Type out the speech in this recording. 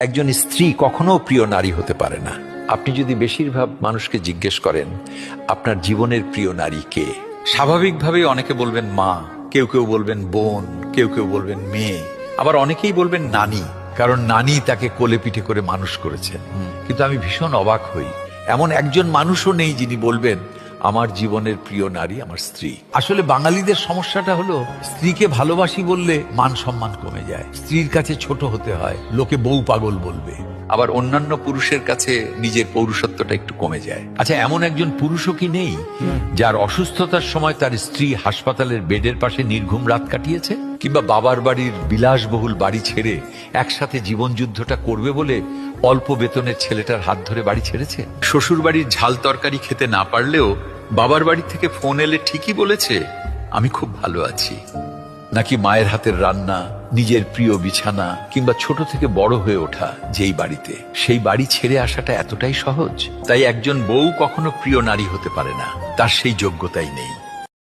একজন স্ত্রী কখনো প্রিয় নারী হতে পারে না। আপনি যদি বেশিরভাগ মানুষকে জিজ্ঞেস করেন আপনার জীবনের প্রিয় নারী কে, স্বাভাবিকভাবেই অনেকে বলবেন মা, কেউ কেউ বলবেন বোন, কেউ কেউ বলবেন মেয়ে, আবার অনেকেই বলবেন নানি, কারণ নানি তাকে কোলে পিঠে করে মানুষ করেছেন। কিন্তু আমি ভীষণ অবাক হই, এমন একজন মানুষও নেই যিনি বলবেন আমার জীবনের প্রিয় নারী আমার স্ত্রী। আসলে বাঙালিদের সমস্যাটা হলো স্ত্রীকে ভালোবাসি বললে মান সম্মান কমে যায়, স্ত্রীর কাছে ছোট হতে হয়, লোকে বউ পাগল বলবে, আবার অন্যান্য পুরুষের কাছে নিজের পৌরুষত্বটা একটু কমে যায়। আচ্ছা, এমন একজন পুরুষও কি নেই যার অসুস্থতার সময় তার স্ত্রী হাসপাতালের বেডের পাশে নির্ঘুম রাত কাটিয়েছে, কিংবা বাবার বাড়ির বিলাসবহুল বাড়ি ছেড়ে একসাথে জীবন যুদ্ধটা করবে বলে অল্প বেতনের ছেলেটার হাত ধরে বাড়ি ছেড়েছে? শ্বশুর বাড়ির ঝাল তরকারি খেতে না পারলেও বাবার বাড়ি থেকে ফোন এলে ঠিকই বলেছে আমি খুব ভালো আছি। নাকি মায়ের হাতের রান্না, নিজের প্রিয় বিছানা, কিংবা ছোট থেকে বড় হয়ে ওঠা যেই বাড়িতে, সেই বাড়ি ছেড়ে আসাটা এতটাই সহজ? তাই একজন বউ কখনো প্রিয় নারী হতে পারে না, তার সেই যোগ্যতাই নেই।